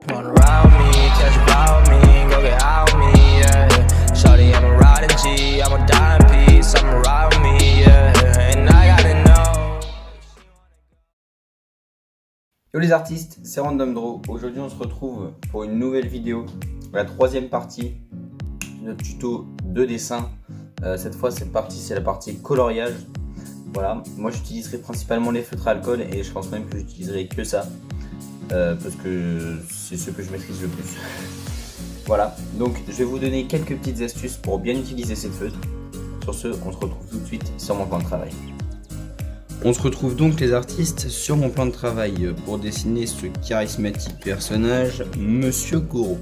Run around me, catch about me, go get out me, yeah. Shawty, I'm a riding G, I'm a dime piece, I'm around me, yeah. And I gotta know. Yo les artistes, c'est Random Draw. Aujourd'hui on se retrouve pour une nouvelle vidéo, la troisième partie de notre tuto de dessin. Cette fois cette partie c'est la partie coloriage. Voilà, moi j'utiliserai principalement les feutres à alcool et je pense même que j'utiliserai que ça. Parce que c'est ce que je maîtrise le plus. Voilà, donc je vais vous donner quelques petites astuces pour bien utiliser ces feutres. Sur ce, on se retrouve tout de suite sur mon plan de travail. On se retrouve donc les artistes sur mon plan de travail pour dessiner ce charismatique personnage, Monsieur Koro.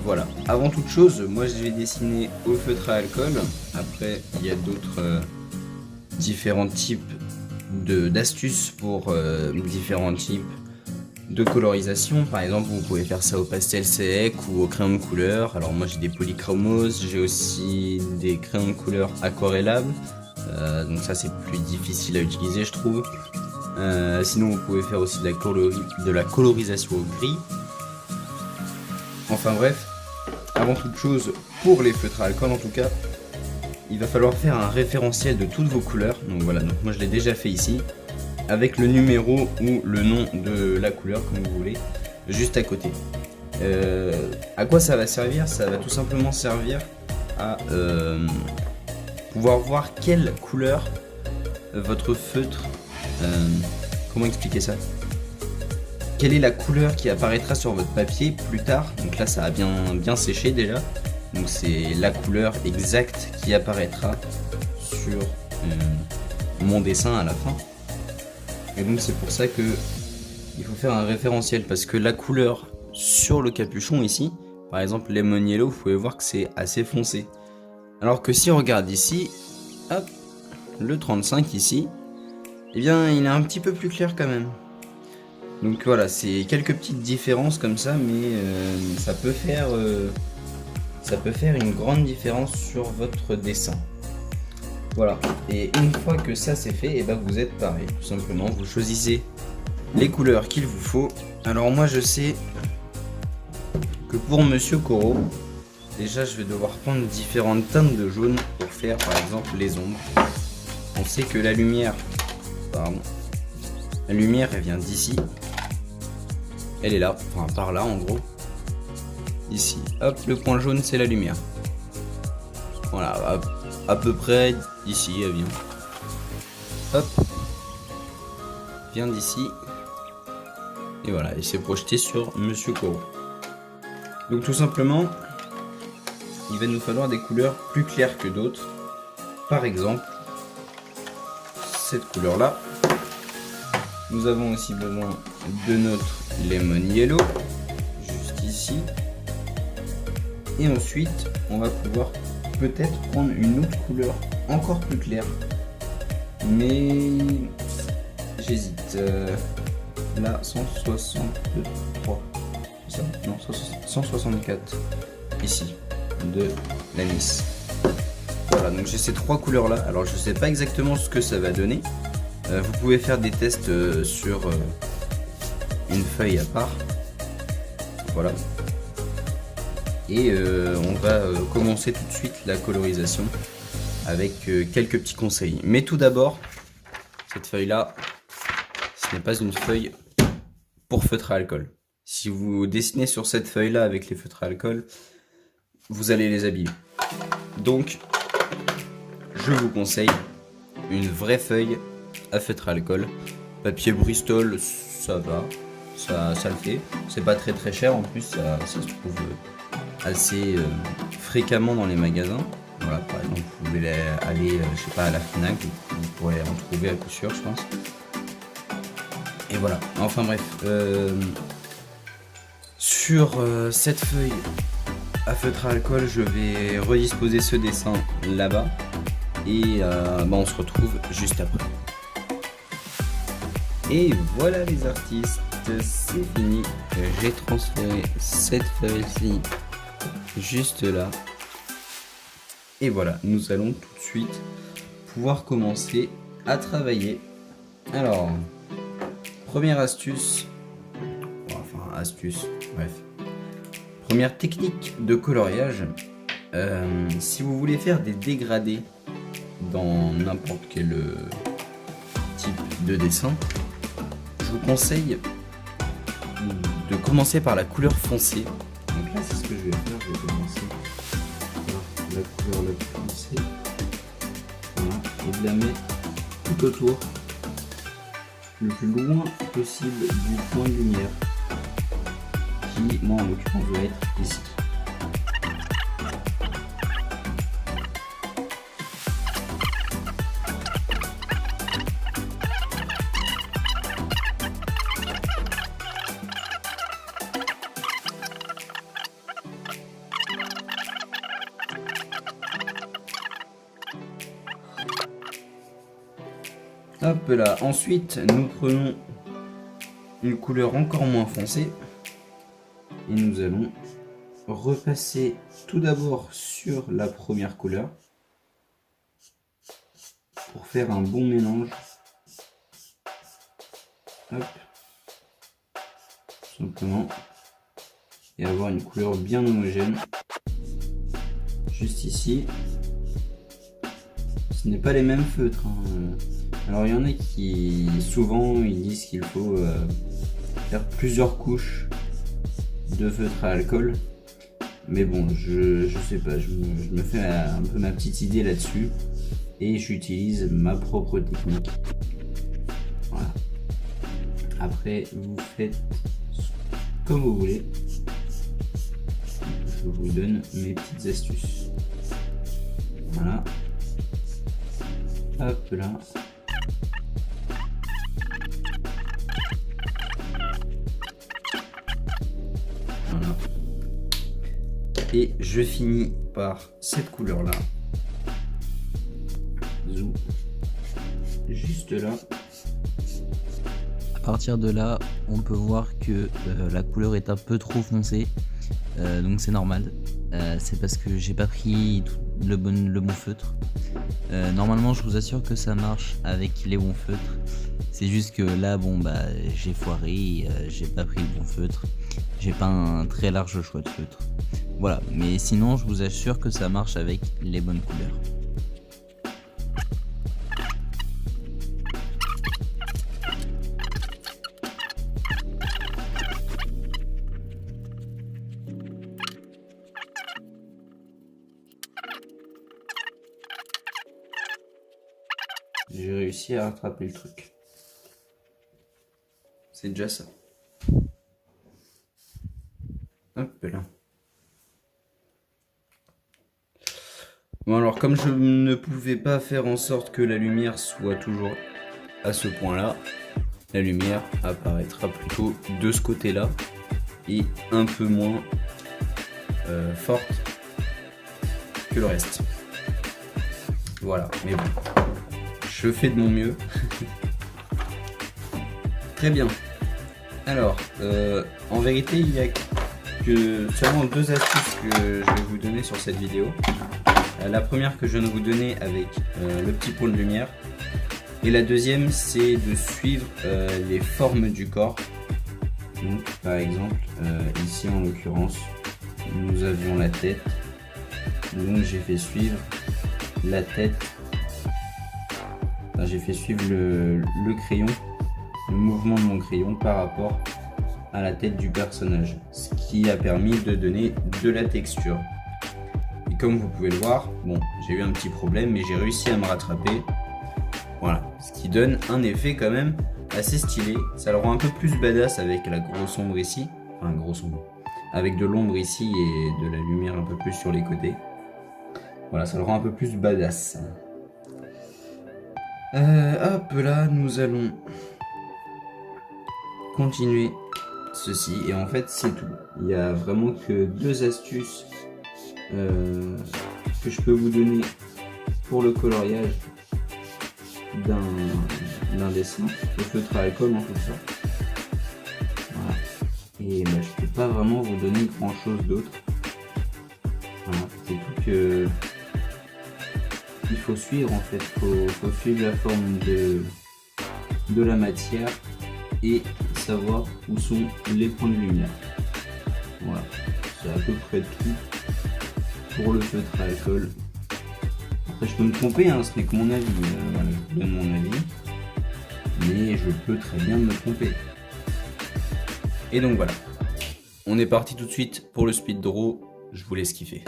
Voilà, avant toute chose, moi je vais dessiner au feutre à alcool. Après, il y a d'autres différents types d'astuces pour différents types de colorisation. Par exemple, vous pouvez faire ça au pastel sec ou au crayon de couleur. Alors moi j'ai des polychromoses, j'ai aussi des crayons de couleur aquarellables. Donc ça c'est plus difficile à utiliser je trouve. Sinon vous pouvez faire aussi de la colorisation au gris. Enfin bref, avant toute chose, pour les feutres à alcool en tout cas, il va falloir faire un référentiel de toutes vos couleurs. Donc voilà, donc moi je l'ai déjà fait ici, avec le numéro ou le nom de la couleur comme vous voulez, juste à côté. À quoi ça va servir? Ça va tout simplement servir à pouvoir voir quelle couleur votre feutre, comment expliquer ça, quelle est la couleur qui apparaîtra sur votre papier plus tard. Donc là ça a bien séché déjà, donc c'est la couleur exacte qui apparaîtra sur mon dessin à la fin. Et donc c'est pour ça que il faut faire un référentiel, parce que la couleur sur le capuchon ici, par exemple Lemon Yellow, vous pouvez voir que c'est assez foncé. Alors que si on regarde ici, hop, le 35 ici, eh bien il est un petit peu plus clair quand même. Donc voilà, c'est quelques petites différences comme ça, mais ça peut faire une grande différence sur votre dessin. Voilà, et une fois que ça c'est fait, et ben vous êtes pareil, tout simplement, vous choisissez les couleurs qu'il vous faut. Alors moi je sais que pour Monsieur Koro, déjà je vais devoir prendre différentes teintes de jaune pour faire par exemple les ombres. On sait que la lumière elle vient d'ici, elle est là, enfin par là en gros, ici, hop, le point jaune c'est la lumière. Voilà, hop. À peu près d'ici, elle vient. Hop. Vient d'ici. Et voilà, et c'est projeté sur Monsieur Koro. Donc tout simplement, il va nous falloir des couleurs plus claires que d'autres. Par exemple, cette couleur-là. Nous avons aussi besoin de notre Lemon Yellow, juste ici. Et ensuite, on va pouvoir peut-être prendre une autre couleur encore plus claire, mais j'hésite. Là 163, non 164 ici de l'anis. Voilà, donc j'ai ces trois couleurs là. Alors je sais pas exactement ce que ça va donner. Vous pouvez faire des tests sur une feuille à part. Voilà. Et on va commencer tout de suite la colorisation avec quelques petits conseils. Mais tout d'abord, cette feuille là, ce n'est pas une feuille pour feutre à alcool. Si vous dessinez sur cette feuille là avec les feutres à alcool, vous allez les abîmer. Donc, je vous conseille une vraie feuille à feutre à alcool. Papier Bristol, ça va, ça le fait. C'est pas très cher en plus, ça se trouve assez fréquemment dans les magasins. Voilà, par exemple, vous pouvez aller, je sais pas, à la Fnac, vous pourrez en trouver à coup sûr, je pense. Et voilà, enfin bref, sur cette feuille à feutre à alcool, je vais redisposer ce dessin là-bas, et on se retrouve juste après. Et voilà les artistes, c'est fini, j'ai transféré cette feuille-ci juste là. Et voilà, nous allons tout de suite pouvoir commencer à travailler. Alors, première astuce, enfin astuce, bref. Première technique de coloriage, si vous voulez faire des dégradés dans n'importe quel type de dessin, je vous conseille de commencer par la couleur foncée. Donc là c'est ce que je vais faire, je vais commencer par la couleur la plus foncée, voilà, et de la mettre tout autour, le plus loin possible du point de lumière, qui moi en l'occurrence va être ici. Hop là, ensuite nous prenons une couleur encore moins foncée et nous allons repasser tout d'abord sur la première couleur pour faire un bon mélange. Hop, tout simplement, et avoir une couleur bien homogène juste ici. Ce n'est pas les mêmes feutres, hein. Alors il y en a qui souvent ils disent qu'il faut faire plusieurs couches de feutre à alcool, mais bon je sais pas, je me fais un peu ma petite idée là-dessus et j'utilise ma propre technique. Voilà. Après vous faites comme vous voulez, je vous donne mes petites astuces. Voilà, hop là. Voilà. Et je finis par cette couleur là, juste là. À partir de là, on peut voir que la couleur est un peu trop foncée, donc c'est normal. C'est parce que j'ai pas pris le bon feutre. Normalement, je vous assure que ça marche avec les bons feutres. C'est juste que là, bon bah, j'ai foiré, j'ai pas pris le bon feutre. J'ai pas un très large choix de feutres. Voilà, mais sinon, je vous assure que ça marche avec les bonnes couleurs. J'ai réussi à rattraper le truc. C'est déjà ça. Hop là. Bon alors comme je ne pouvais pas faire en sorte que la lumière soit toujours à ce point là, la lumière apparaîtra plutôt de ce côté là et un peu moins forte que le reste. Voilà, mais bon, je fais de mon mieux. Très bien. Alors, en vérité, il y a que seulement deux astuces que je vais vous donner sur cette vidéo. La première que je viens de vous donner avec le petit point de lumière. Et la deuxième, c'est de suivre les formes du corps. Donc, par exemple, ici en l'occurrence, nous avions la tête. Donc, j'ai fait suivre la tête. Enfin, j'ai fait suivre le crayon, le mouvement de mon crayon par rapport à la tête du personnage, ce qui a permis de donner de la texture. Et comme vous pouvez le voir, bon, j'ai eu un petit problème, mais j'ai réussi à me rattraper. Voilà, ce qui donne un effet quand même assez stylé. Ça le rend un peu plus badass avec la grosse ombre ici, enfin grosse ombre, avec de l'ombre ici et de la lumière un peu plus sur les côtés. Voilà, ça le rend un peu plus badass. Hop là, nous allons continuer ceci et en fait c'est tout. Il n'y a vraiment que deux astuces que je peux vous donner pour le coloriage d'un dessin. Le feutre à alcool en fait ça. Voilà. Et bah, je peux pas vraiment vous donner grand chose d'autre. Voilà, c'est tout que il faut suivre en fait, faut suivre la forme de la matière et savoir où sont les points de lumière. Voilà, c'est à peu près tout pour le feutre à alcool. Après je peux me tromper, hein, ce n'est que mon avis, voilà, je vous donne mon avis, mais je peux très bien me tromper. Et donc voilà, on est parti tout de suite pour le speed draw, je vous laisse kiffer.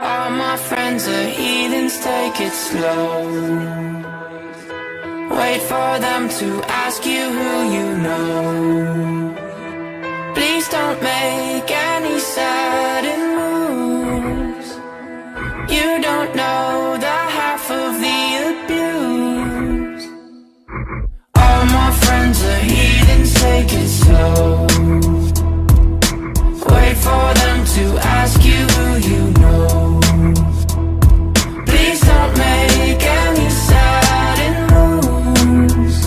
All my friends are heathens, take it slow. Wait for them to ask you who you know. Please don't make any sudden moves. You don't know the half of the abuse. All my friends are heathens, take it slow. Wait for them to ask you who you know. Please don't make any sudden moves.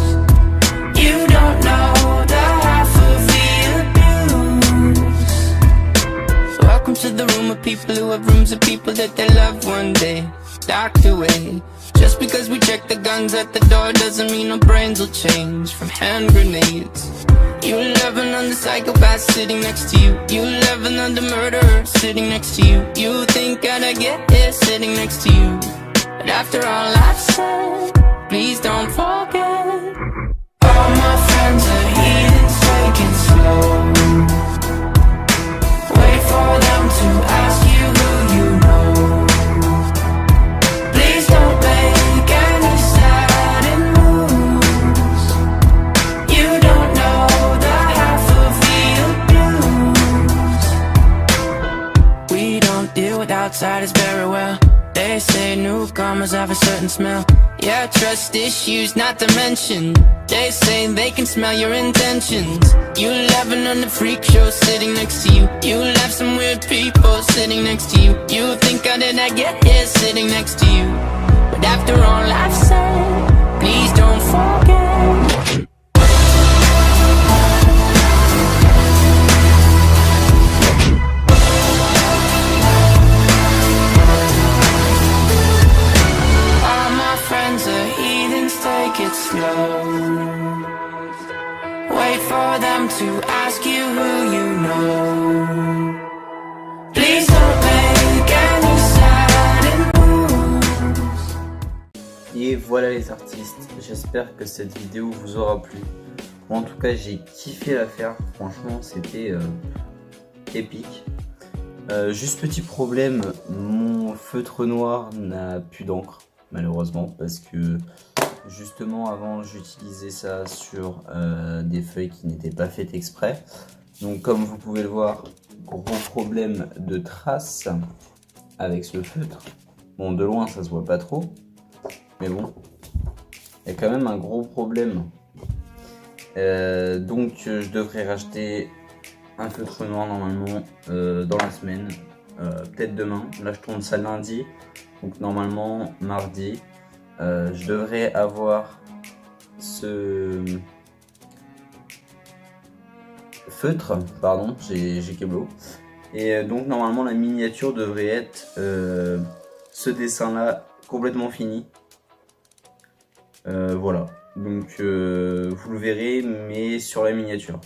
You don't know the half of the abuse. Welcome to the room of people who have rooms of people that they love one day docked away. Just because we check the guns at the door doesn't mean our brains will change from hand grenades. You love another psychopath sitting next to you. You love another murderer sitting next to you. You think I'd get here sitting next to you. But after all I've said, please don't forget. All my friends are heathens, take it slow. Wait for them to ask you who you know. Please don't make any sudden moves. You don't know the half of the abuse. We don't deal with outsiders very well. They say newcomers have a certain smell. Yeah, trust issues not to mention. They say they can smell your intentions. You laughing on the freak show sitting next to you. You laugh some weird people sitting next to you. You think how did I get here sitting next to you. But after all I've said, please don't forget. All my friends are heathens, take it slow. Wait for them to ask you who you know. Please don't make any sudden moves. Et voilà les artistes, j'espère que cette vidéo vous aura plu. Moi, en tout cas j'ai kiffé la faire, franchement c'était épique. Juste petit problème, mon feutre noir n'a plus d'encre malheureusement parce que justement avant j'utilisais ça sur des feuilles qui n'étaient pas faites exprès. Donc comme vous pouvez le voir, gros problème de traces avec ce feutre. Bon, de loin ça se voit pas trop, mais bon, il y a quand même un gros problème. Donc je devrais racheter un feutre noir normalement dans la semaine, peut-être demain. Là je tourne ça lundi, donc normalement mardi je devrais avoir ce feutre, pardon, j'ai Keblo. Et donc normalement la miniature devrait être ce dessin là complètement fini. Voilà, donc vous le verrez mais sur la miniature.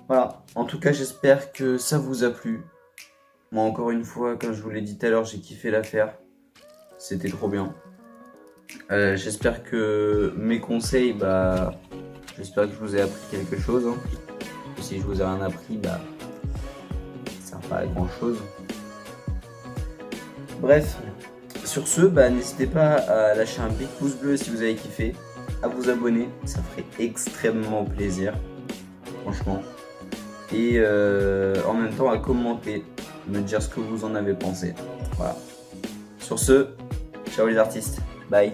Voilà, en tout cas j'espère que ça vous a plu. Moi encore une fois, comme je vous l'ai dit tout à l'heure, j'ai kiffé l'affaire. C'était trop bien. J'espère que mes conseils, j'espère que je vous ai appris quelque chose. Hein. Si je vous ai rien appris, ça ne sert pas à grand chose. Bref, sur ce, n'hésitez pas à lâcher un big pouce bleu si vous avez kiffé, à vous abonner, ça ferait extrêmement plaisir, franchement. Et en même temps à commenter, me dire ce que vous en avez pensé. Voilà. Sur ce, ciao les artistes, bye.